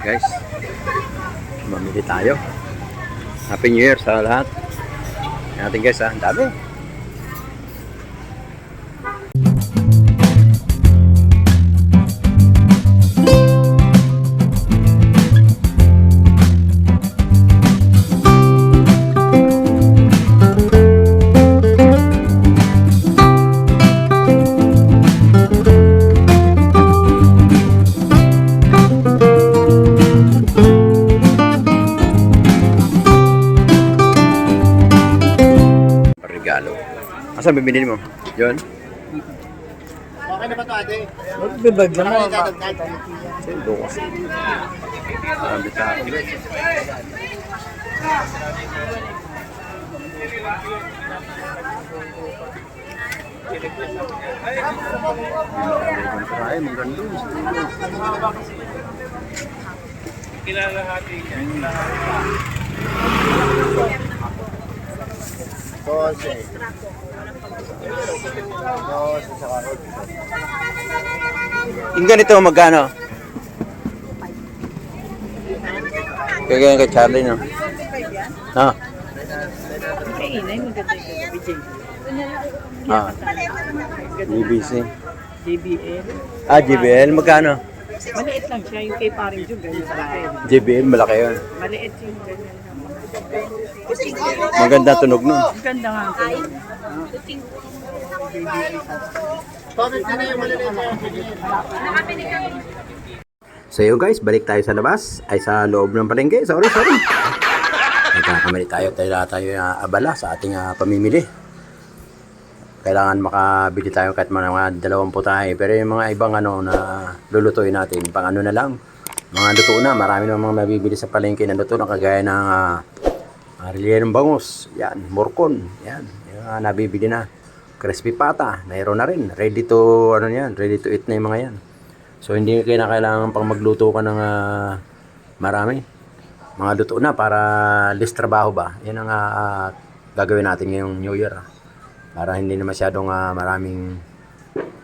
guys. Mamili tayo. Happy New Year sa lahat. Yan natin guys, ang dami. Asan bibili mo? Yun? Okay na ba ito ate? Magbibag lang mo. Sendo kasi. Marami sa akin. Ay, maganda. Kilala natin yan. Dose. Yung ganito magkano? Kaya ganyan kay Charlie, no? Ha? Kay inay, maganda yung BJ. Ah. BBC. JBL. Ah, JBL. Magkano? Maliit lang siya, yung kay paring Jug, ganyan malaki. JBL, malaki yun. Maliit yung ganyan. Maganda tunog nun. Ang ganda nga ito. Bakit na yung maliliit na yung So yun guys, balik tayo sa labas. Ay sa loob ng palengke. Sorry. Nagkakamali tayo. Tayo abala sa ating pamimili. Kailangan makabili tayo kahit mga 20 tayo. Pero yung mga ibang na lulutuin natin, pang na lang. Mga luto na. Marami na mga mabibili sa palengke na luto na kagaya ng Arilian ng bangus. Yan, morcon. Yan, yung nabibili na. Crispy pata, mayroon na rin. Ready to eat na yung mga yan. So hindi kailangan pang magluto ka ng marami. Mga luto na para less trabaho ba. Yan ang gagawin natin ngayong New Year. Para hindi na masyadong maraming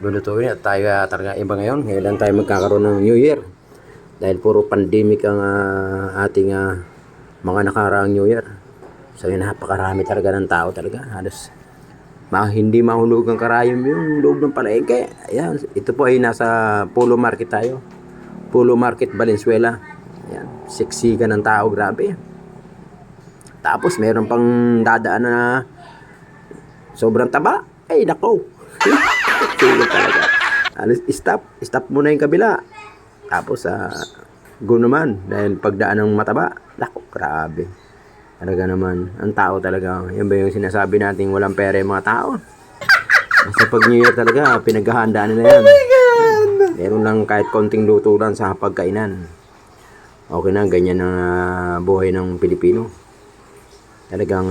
lulutuin. At tayo talaga iba ngayon. Ngayon lang tayo magkakaroon ng New Year. Dahil puro pandemic ang ating mga nakaraang New Year. So yun, napakarami talaga ng tao talaga. Halos hindi mahulog ang karayom yung loob ng palengke. Ayan, ito po ay nasa Polo Market tayo. Polo Market, Valenzuela. Ayan, sexy ka ng tao, grabe. Tapos meron pang dadaan na sobrang taba. Ay, nako. Sige talaga. Stop muna yung kabila. Tapos, go naman. Dahil pagdaan ng mataba, nako, grabe. Talaga naman, ang tao talaga. Yan ba yung sinasabi nating walang pera yung mga tao? Basta pag New Year talaga, pinaghahandaan nila yan. Oh my God! Meron lang kahit konting luto lang sa pagkainan. Okay na, ganyan ang buhay ng Pilipino. Talagang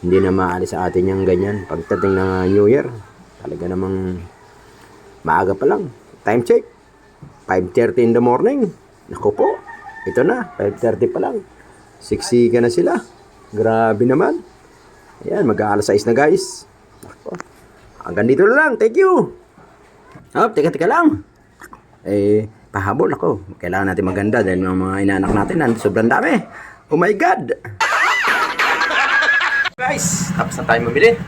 hindi na maalis sa atin yung ganyan. Pagdating ng New Year, talaga namang maaga pa lang. Time check, 5:30 in the morning. Naku po, ito na, 5:30 pa lang. 6 ka na sila. Grabe naman. Ayan, mag-aalas 6 na guys. Ako. Hanggang dito na lang. Thank you. Teka lang. Pahabol ako. Kailangan natin maganda dahil mga inanak natin sobrang dami. Oh my God. Guys, tapos na tayo mamili.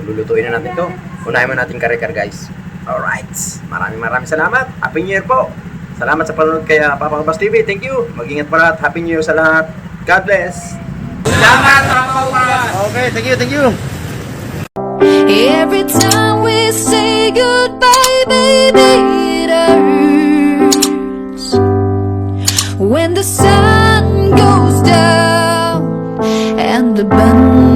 Lulutuin na natin to. Unahin mo natin kare-kare guys. Alright. Maraming salamat. Happy New Year po. Salamat sa panonood kay Papa Kabas TV. Thank you. Mag-ingat pa lahat. Happy New Year sa lahat. God bless. Salamat Papa Kabas! Okay, thank you. Every time we say goodbye, baby, it hurts. When the sun goes down and the band